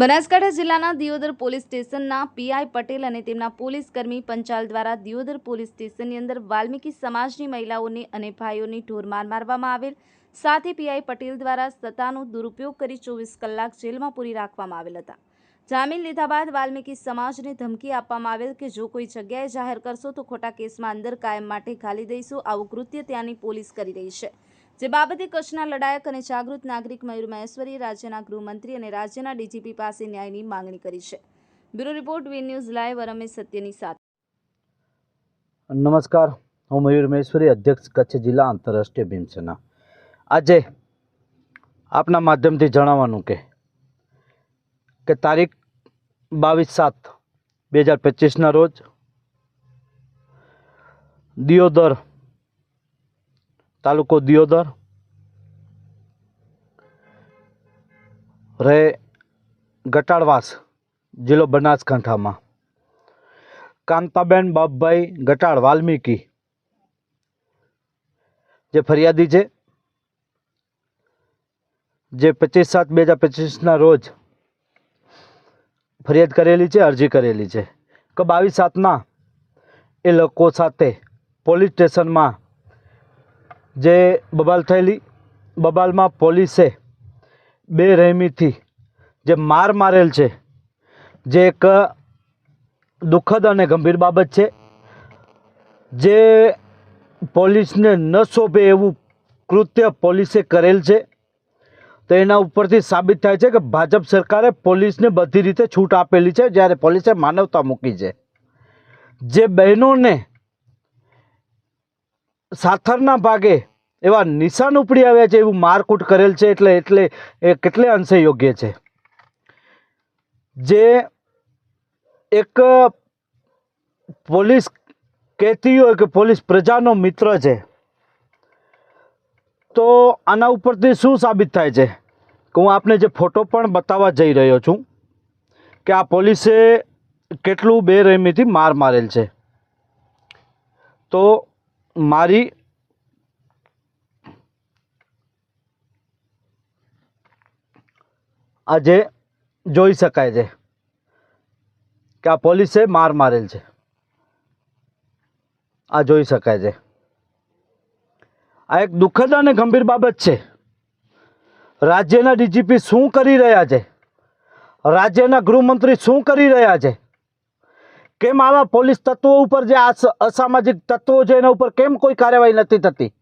બનાસકાંઠા જિલ્લાના દિયોદર પોલીસ સ્ટેશનના પીઆઈ પટેલ અને તેમના પોલીસ કર્મી પંચાલ દ્વારા દિયોદર પોલીસ સ્ટેશનની અંદર વાલ્મીકી સમાજની મહિલાઓને અને ભાઈઓની ઢોરમાર મારવામાં આવેલ, સાથે પીઆઈ પટેલ દ્વારા સત્તાનો દુરુપયોગ કરી 24 કલાક જેલમાં પૂરી રાખવામાં આવેલ હતા। જામીન લીધા બાદ વાલ્મીકી સમાજને ધમકી આપવામાં આવેલ કે જો કોઈ જગ્યાએ જાહેર કરશો તો ખોટા કેસમાં અંદર કાયમ માટે ઘાલી દઈશું। આવું કૃત્ય ત્યાંની પોલીસ કરી રહી છે, જે બાબતે કચ્છના લડાયક અને જાગૃત નાગરિક મયુર મહેશ્વરીએ રાજ્યના ગૃહમંત્રી અને રાજ્યના ડીજીપી પાસે ન્યાયની માંગણી કરી છે। Bureau report, V news live, Ramesh સત્યની સાથે। નમસ્કાર, હું મયુર મહેશ્વરી, અધ્યક્ષ કચ્છ જિલ્લા આંતરરાષ્ટ્રીય ભીમસેના। આજે આપના માધ્યમથી જણાવવાનું કે તારીખ 22/7/2025ના રોજ દિયોદર તાલુકો દિયોદર રે ગટાળવાસ જિલ્લો બનાસકાંઠામાં કાંતાબેન બાપભાઈ ગટાળ વાલ્મીકી જે ફરિયાદી છે, જે 25/7/2025ના રોજ ફરિયાદ કરેલી છે, અરજી કરેલી છે કે 22/7ના એ લોકો સાથે પોલીસ સ્ટેશનમાં જે બબાલ થયેલી, બબાલમાં પોલીસે બેરહેમીથી જે માર મારેલ છે, જે એક દુઃખદ અને ગંભીર બાબત છે, જે પોલીસને ન શોભે એવું કૃત્ય પોલીસે કરેલ છે। તો એના ઉપરથી સાબિત થાય છે કે ભાજપ સરકારે પોલીસને બધી રીતે છૂટ આપેલી છે, જ્યારે પોલીસે માનવતા મૂકી છે। જે બહેનોને સાથરના ભાગે એવા નિશાન ઉપડી આવ્યા છે, એવું મારકૂટ કરેલ છે, એટલે એ કેટલે અંશે યોગ્ય છે। જે એક પોલીસ કહેતી હોય કે પોલીસ પ્રજાનો મિત્ર છે, તો આના ઉપરથી શું સાબિત થાય છે કે હું આપને જે ફોટો પણ બતાવવા જઈ રહ્યો છું કે આ પોલીસે કેટલું બેરહેમીથી માર મારેલ છે। તો મારી આજે જોઈ શકાય છે કે આ પોલીસે માર મારેલ છે, આ જોઈ શકાય છે। આ એક દુઃખદ અને ગંભીર બાબત છે। રાજ્યના ડીજીપી શું કરી રહ્યા છે, રાજ્યના ગૃહમંત્રી શું કરી રહ્યા છે, કેમ આવા પોલીસ તત્વો ઉપર, જે અસામાજિક તત્વો છે એના ઉપર કેમ કોઈ કાર્યવાહી નથી થતી?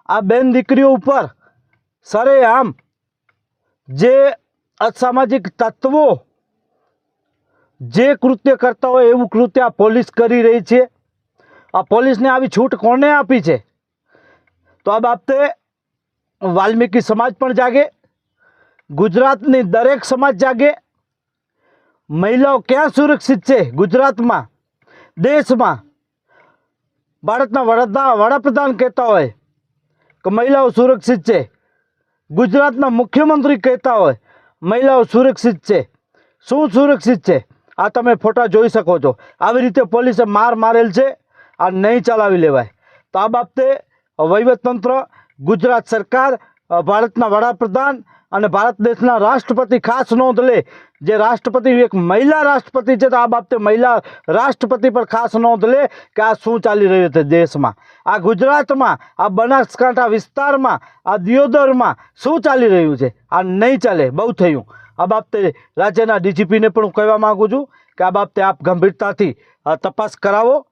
આ બેન દીકરીઓ ઉપર સરેઆમ જે અસામાજિક તત્વો જે કૃત્ય કરતા હોય એવું કૃત્ય આ પોલીસ કરી રહી છે। આ પોલીસને આવી છૂટ કોને આપી છે? તો આ બાબતે વાલ્મીકી સમાજ પણ જાગે, ગુજરાતની દરેક સમાજ જાગે। મહિલાઓ ક્યાં સુરક્ષિત છે? ગુજરાતમાં, દેશમાં। ભારતના વડાપ્રધાન કહેતા હોય કે મહિલાઓ સુરક્ષિત છે, ગુજરાતના મુખ્યમંત્રી કહેતા હોય મહિલાઓ સુરક્ષિત છે। શું સુરક્ષિત છે? આ તમે ફોટા જોઈ શકો છો। આવી રીતે પોલીસે માર મારેલ છે, આ નહીં ચલાવી લેવાય। તો આ બાબતે વહીવટતંત્ર, ગુજરાત સરકાર, ભારતના વડાપ્રધાન અને ભારત દેશના રાષ્ટ્રપતિ ખાસ નોંધ લે। જે રાષ્ટ્રપતિ એક મહિલા રાષ્ટ્રપતિ છે, તો આ બાબતે મહિલા રાષ્ટ્રપતિ પર ખાસ નોંધ લે કે આ શું ચાલી રહ્યું છે દેશમાં, આ ગુજરાતમાં, આ બનાસકાંઠા વિસ્તારમાં, આ દિયોદરમાં શું ચાલી રહ્યું છે? આ નહીં ચાલે, બહુ થયું। આ બાબતે રાજ્યના ડીજીપીને પણ હું કહેવા માગું છું કે આ બાબતે આપ ગંભીરતાથી તપાસ કરાવો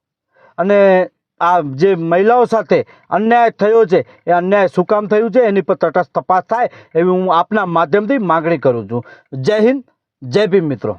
અને આ જે મહિલાઓ સાથે અન્યાય થયો છે એ અન્યાય શું કામ થયું છે એની પર તટસ્થ તપાસ થાય એવી હું આપના માધ્યમથી માગણી કરું છું। જય હિન્દ, જય ભીમ મિત્રો।